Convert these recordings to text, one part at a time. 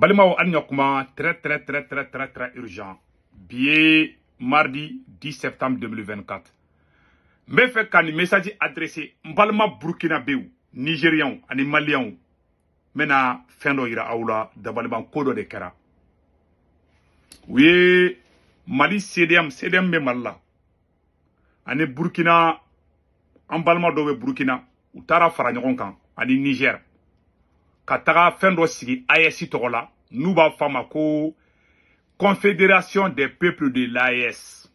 Balmao Anyokuma, très urgent. Billet mardi 10 septembre 2024. Mais fait qu'un message adressé Mbalma Burkinabéou, Nigérian, ani Malien, mena fendo ira aula d'Abalban Kodo de Kera. Oui, Mali CDM me Malla. Ani Burkina, Mbalma dowe Burkina, Utara Faranyokan, ani Niger. Katara fendo sigi AES Togola, Nouba Famako, Confédération des peuples de l'AES.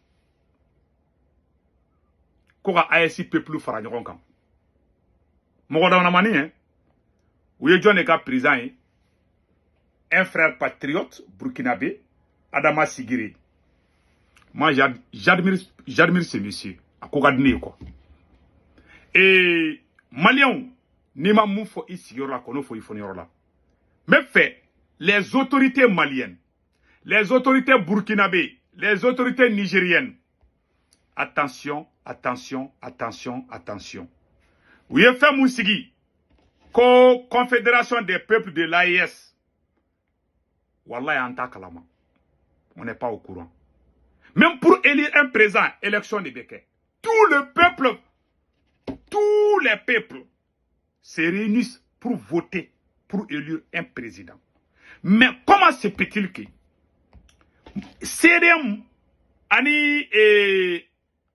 Koga AES peuple Faranyokan. Mogoda Namani, hein? Où est John Eka président, un frère patriote burkinabé, Adama Sigiri. Moi, j'admire ce monsieur. À Kogadne, quoi. Et Malien, Nima Moufo ici, yora, Konofo Ifoniora. Mais fait, les autorités maliennes, les autorités burkinabées, les autorités nigériennes, attention, attention, attention, attention. Où est fait Moussigi? Confédération des peuples de l'AES. Wallah, Anta Kalama. On n'est pas au courant. Même pour élire un président, élection de Béké, tous les peuples se réunissent pour voter, pour élire un président. Mais comment se peut-il que CDM, Ani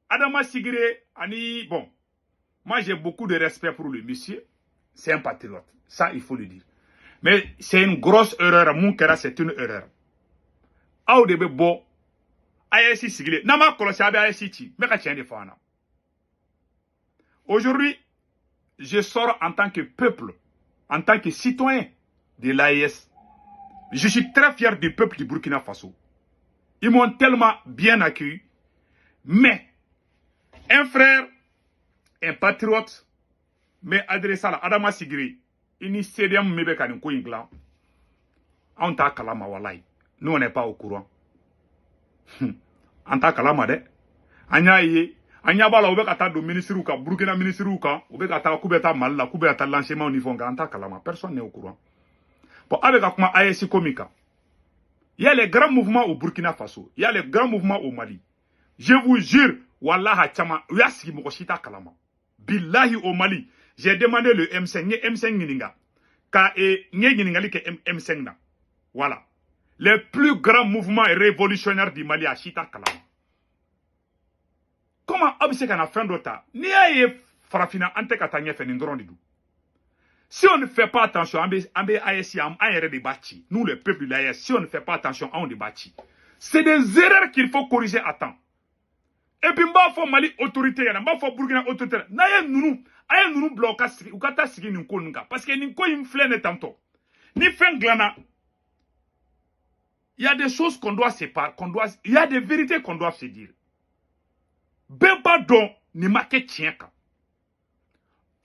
Adama Sigire, Ani, bon, moi j'ai beaucoup de respect pour le monsieur. C'est un patriote. Ça, il faut le dire. Mais c'est une grosse erreur. Mon kera, c'est une erreur. Aou de bo, AES Sigile. Nama kolosi abe AES ti. Meka tien de fana. Aujourd'hui, je sors en tant que peuple, en tant que citoyen de l'AES. Je suis très fier du peuple du Burkina Faso. Ils m'ont tellement bien accueilli. Mais, un frère, un patriote, mais adressé à Adama Sigiri, il CDM mebe kanin ko ingla. On t'a kalama walai. Nous on n'est pas au courant. On t'a kalama de. Anya ye, anya bala obe kata do ministre ou ka Burkina ministre ou ka, obe kata kubeta malla, kubeta lancement au niveau on t'a kalama. Personne n'est au courant. Bon, avec akuma AES Komika. Il y a les grands mouvements au Burkina Faso, il y a les grands mouvements au Mali. Je vous jure, wallah chama, yasiki mokoshita kalama. Billahi au Mali. J'ai demandé le M5, M5 Nininga. Ka Niningali ke M5 na. Voilà. Les plus grands mouvements révolutionnaires du Mali à Chita Kalama. Comment Abisek a fait d'autre? Ni aye farafina ante katanye fe nindrondidou. Si on ne fait pas attention, ambe AES am ayere de bâti. Nous le peuple de l'AES, si on ne fait pas attention, on de bâti. C'est des erreurs qu'il faut corriger à temps. Et puis mba fo Mali autorité yana, mba fo Burkina autorité. Na ye nous bloquer ou kata sigi ninko nunga parce que ninko inflène tantôt. Ni fin glana. Il y a des choses qu'on doit séparer, il y a des vérités qu'on doit se dire. Ben pas don ni marqué tien ka.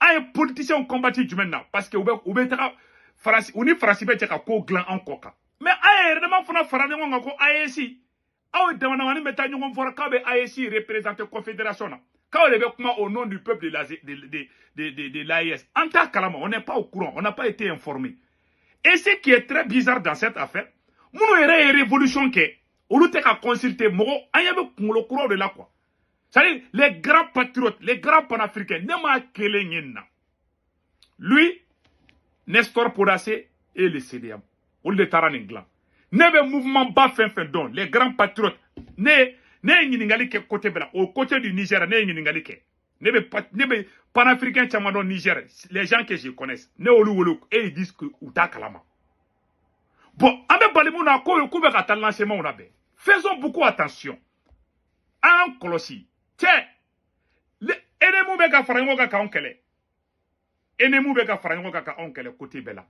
Un politicien combattu du maintenant parce que oube taka farasi uni farasi be teka ko glan encore ka. Mais aye redement fona farane ngo ko AES. Awe demanda wani meta nyongo fora kabe AES représenter confédération na. Quand on est comment au nom du peuple de l'AES, en tant que on n'est pas au courant, on n'a pas été informé. Et ce qui est très bizarre dans cette affaire, nous avons une révolution qui est, on a consulté, on a le courant de là quoi. C'est-à-dire, les grands patriotes, les grands panafricains, lui, Nestor Podacé et le CDM, ou le Taraninglan. Nebe mouvement bas fin don, les grands patriotes, ne ningali ke côté bela au côté du Niger ne ningali ke nebe panafricain chamado Niger les gens que je connais ne olu et ils disent que uta kalama bon abe balimu na ko ku be ka lancement on abe faisons beaucoup attention en kolosi tiens le enemu be ka farango ka onkele enemu be ka farango ka onkele côté bela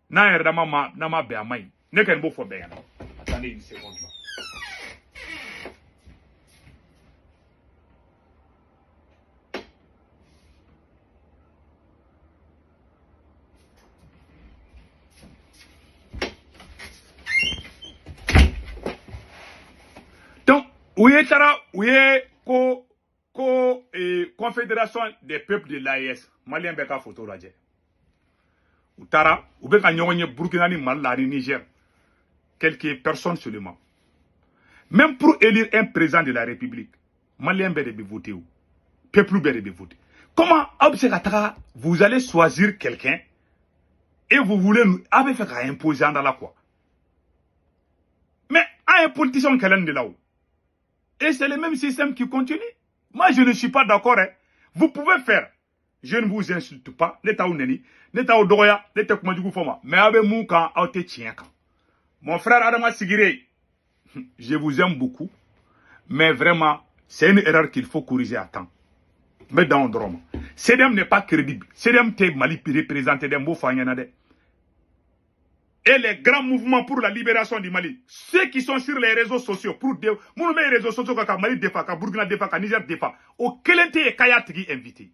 na erda mama na ma be amai ne kan bo fo be yana attendez une seconde là. Où est confédération des peuples de l'AES. Malien beka photo là. Utara, ou beka nyonye Burkina ni Mali ni Niger. quelques personnes seulement. Même pour élire un président de la République, Malien Bede voter ou peuple Bede voter. Comment vous allez choisir quelqu'un et vous voulez nous faire imposer dans la quoi? Mais un politicien qui est là-haut. Et c'est le même système qui continue. Moi, je ne suis pas d'accord. Hein. Vous pouvez faire. Je ne vous insulte pas. L'état ou neni. L'état ou doya. L'état comment du coup format. Mais avec mon camp, à te tient quand. Mon frère Adama Sigire, je vous aime beaucoup. Mais vraiment, c'est une erreur qu'il faut corriger à temps. Mais dans le drame. CDM n'est pas crédible. CDM t'es Mali représenté d'un beau fanyanade. Et les grands mouvements pour la libération du Mali, ceux qui sont sur les réseaux sociaux, pour des réseaux sociaux comme Mali Defa, Burkina Defa, Niger Defa, au Kelente et Kayatigi invité.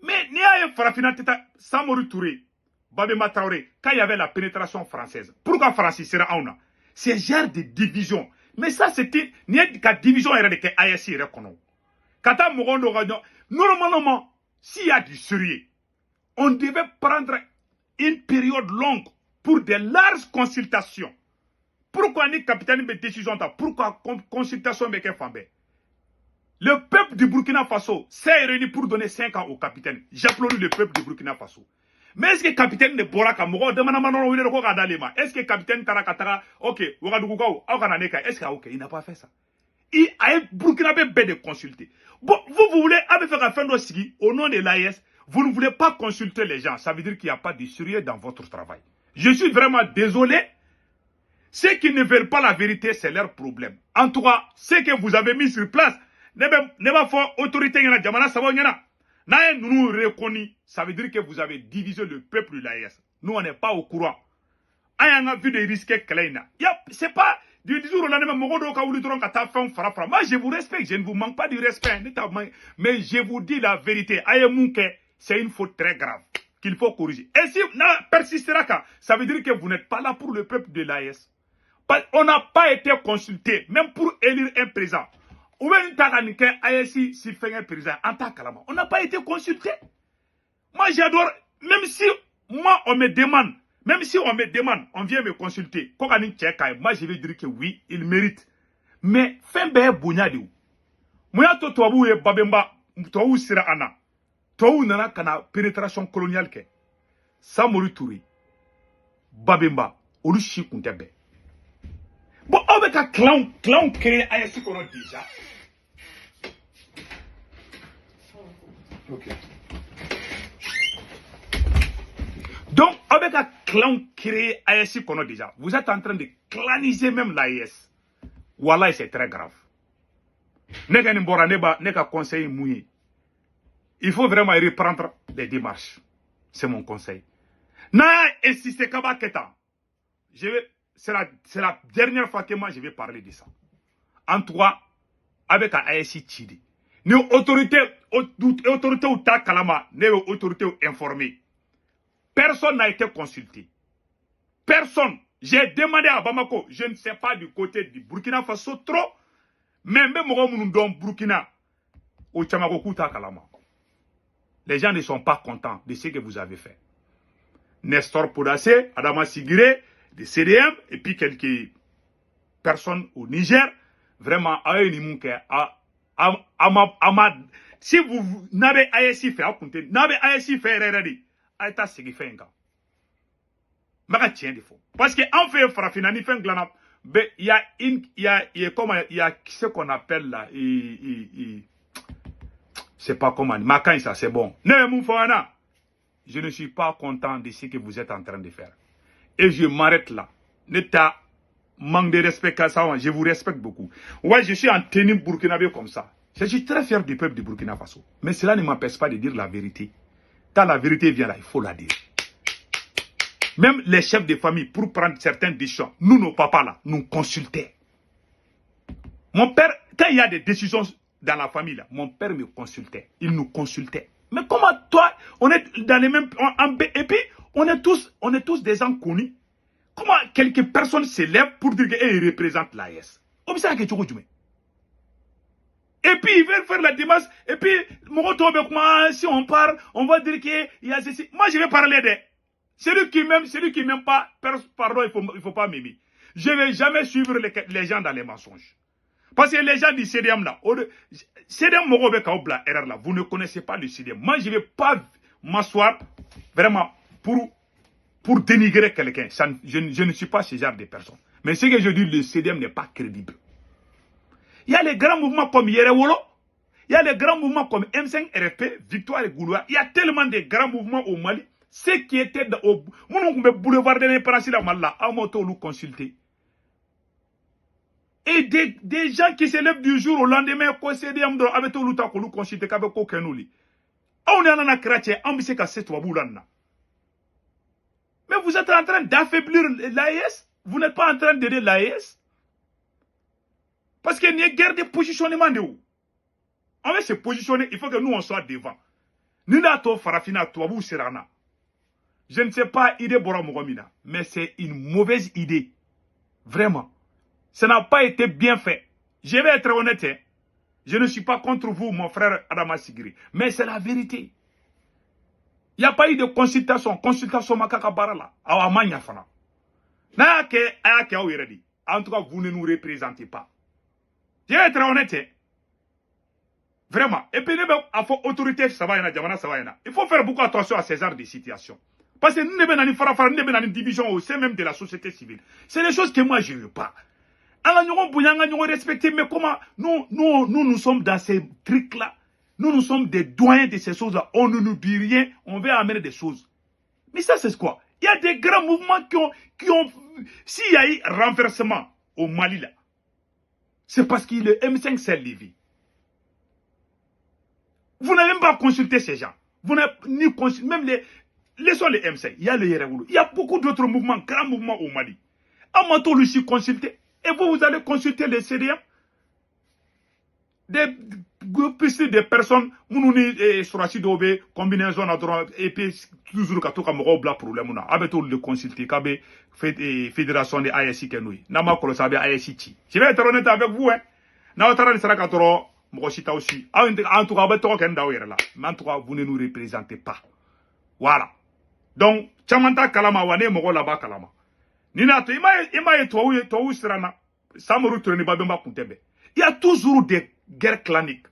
Mais n'y a pas Farafina Samori Touré, Babema Traoré, quand il y avait la pénétration française. Pourquoi Francis sera en a? C'est genre de division. Mais ça, c'était, n'y a qu'à division et de ASI reconnaît. Quand on normalement, s'il y a du sérieux, on devait prendre une période longue pour de larges consultations. Pourquoi ni capitaine de décision? Pourquoi consultation avec un femme? Le peuple du Burkina Faso s'est réuni pour donner 5 ans au capitaine. J'applaudis le peuple du Burkina Faso. Mais est-ce que le capitaine de Boraka Mogo est-ce que le capitaine Tarakatara, ok, est-ce qu'il il n'a pas fait ça? Il a Burkinabé de consulter. Bon, vous voulez faire un fin au nom de l'AES. Vous ne voulez pas consulter les gens. Ça veut dire qu'il n'y a pas de sérieux dans votre travail. Je suis vraiment désolé. Ceux qui ne veulent pas la vérité, c'est leur problème. En tout cas, ce que vous avez mis sur place, ne pas faire autorité. Nous reconnu, ça veut dire que vous avez divisé le peuple de l'AES. Nous, on n'est pas au courant. On a vu des risques. C'est pas du jour au lendemain, moi je vous respecte, je ne vous manque pas du respect. Mais je vous dis la vérité. C'est une faute très grave qu'il faut corriger. Et si on persistera, ça veut dire que vous n'êtes pas là pour le peuple de l'AES. On n'a pas été consulté, même pour élire un président. On n'a pas été consulté. Moi j'adore, même si moi on me demande, on vient me consulter. Moi je vais dire que oui, il mérite. Mais fin be bounyadi. Moi to toabu e babemba, toabu sira ana. Toabu nana kana pénétration coloniale ke. Samori Touré. Babemba, olushi kuntebe. Bon, avec un clown créé à ce qu'on a déjà. Ok. Donc, avec un clan créé à ce qu'on a déjà, vous êtes en train de claniser même l'AES. Voilà, c'est très grave. Nega conseil mouillé. Il faut vraiment reprendre les démarches. C'est mon conseil. Na insisté kaba keta. C'est la dernière fois que moi je vais parler de ça. En tout cas, avec un ASI Tchidi. Nous, autorité ou ta kalama, nous, autorité informée. Personne n'a été consulté. Personne. J'ai demandé à Bamako, je ne sais pas du côté du Burkina Faso trop, mais même au Burkina, au Tchamagoku ta kalama. Les gens ne sont pas contents de ce que vous avez fait. Nestor Podassé, Adama Sigire, de CDM, et puis quelques personnes au Niger, vraiment, si vous n'avez ASI fait, n'avez ASI fait, Aïta Sigifenga. Maka tient des faux. Parce qu'en fait, Farafinani fait un glanap, il y a ce qu'on appelle là, c'est pas comment, Makan ça, c'est bon. Je ne suis pas content de ce que vous êtes en train de faire. Et je m'arrête là. N'état manque de respect à ça, je vous respecte beaucoup. Ouais, je suis en tenue burkinabé comme ça. Je suis très fier du peuple du Burkina Faso. Mais cela ne m'empêche pas de dire la vérité. Quand la vérité vient là, il faut la dire. Même les chefs de famille, pour prendre certaines décisions, nous, nos papas là, nous consultaient. Mon père, quand il y a des décisions dans la famille là, mon père me consultait. Il nous consultait. Mais comment toi, on est dans les mêmes... et puis, on est tous des gens connus. Comment quelques personnes se lèvent pour dire qu'ils représentent l'AES? Et puis, ils veulent faire la démarche. Et puis, si on parle, on va dire qu'il y a ceci. Moi, je vais parler Celui qui m'aime pas, pardon, il faut pas m'aimer. Je ne vais jamais suivre les gens dans les mensonges. Parce que les gens du CDM là, CDM là, vous ne connaissez pas le CDM. Moi, je ne vais pas m'asseoir vraiment pour dénigrer quelqu'un. Je ne suis pas ce genre de personne. Mais ce que je dis, le CDM n'est pas crédible. Il y a les grands mouvements comme Yerewolo, il y a les grands mouvements comme M5 RFP, Victoire et Gouloua. Il y a tellement de grands mouvements au Mali. Ceux qui étaient au boulevard de l'Imperancy, la Mali, à nous consulter. Et des gens qui se lèvent du jour au lendemain, CDM avec tout le temps qu'on nous consulte, qu'avec aucun nous. On est en chrétien, on sait qu'à cette waboulanna. Mais vous êtes en train d'affaiblir l'AES. Vous n'êtes pas en train d'aider l'AES. Parce qu'il y a une guerre de positionnement de où. On va se positionner, il faut que nous on soit devant. Ninato Farafina, Touabou Serana. Je ne sais pas, idée Bora Mogomina, mais c'est une mauvaise idée. Vraiment. Ça n'a pas été bien fait. Je vais être honnête. Hein. Je ne suis pas contre vous, mon frère Adama Sigiri. Mais c'est la vérité. Il n'y a pas eu de consultation. Consultation Makaka Barala. Awamanya Fana. En tout cas, vous ne nous représentez pas. Je vais être honnête. Hein. Vraiment. Et puis, il faut autorité, ça va y en. Il faut faire beaucoup attention à ces genres de situations. Parce que nous ne sommes pas une division au sein même de la société civile. C'est des choses que moi, je ne veux pas. Alors, nous respecter, mais comment nous sommes dans ces trucs-là. Nous sommes des doyens de ces choses-là. On ne nous dit rien, on veut amener des choses. Mais ça, c'est quoi? Il y a des grands mouvements qui ont s'il y a eu renversement au Mali, là, c'est parce que le M5 s'est levé. Vous n'avez même pas consulté ces gens. Vous n'avez ni consulté, même laissons les M5. Il y a le Yerewoulou. Il y a beaucoup d'autres mouvements, grands mouvements au Mali. Amato lui aussi consulté. Et vous allez consulter les CDM. Des personnes, et combinaison et puis toujours quand on a un problème, avec tout le consulter, fédération de ASI Kenui. Nama Kolosabe ASI. Je vais être honnête avec vous, hein. Naotara de Sarakatoro, Mokosita aussi. En tout cas, mais en tout cas, vous ne nous représentez pas. Voilà. Donc, Chamanta Kalama, Wane, Moko Laba Kalama. Nina, Ima et toi, Srana, Samaru Trenibabemba Kuntebe. Il y a toujours des guerres claniques.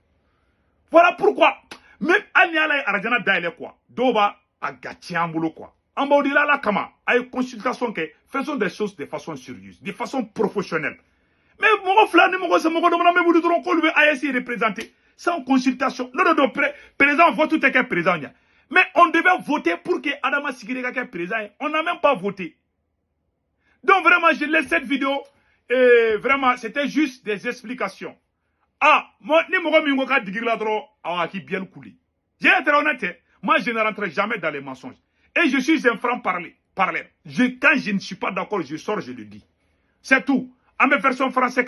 Voilà pourquoi, même Anyala et Arjana Daile quoi, Doba a Gatiambulo quoi. En bas de la Kama, à une consultation que faisons des choses de façon sérieuse, de façon professionnelle. Mais mon flâne, mon gosse, mon gosse, mon gosse, mon gosse, ASI représenté, sans consultation. Non, présent, vote tout est qu'un présent. Mais on devait voter pour que Adama Sigirega soit présent. On n'a même pas voté. Donc vraiment, je laisse cette vidéo. Et vraiment, c'était juste des explications. Ah, moi, ni moi, je suis digila dro, qui bien coulé. J'ai été honnête, moi, je ne rentre jamais dans les mensonges. Et je suis un franc parleur. Quand je ne suis pas d'accord, je sors, je le dis. C'est tout. À mes versions françaises,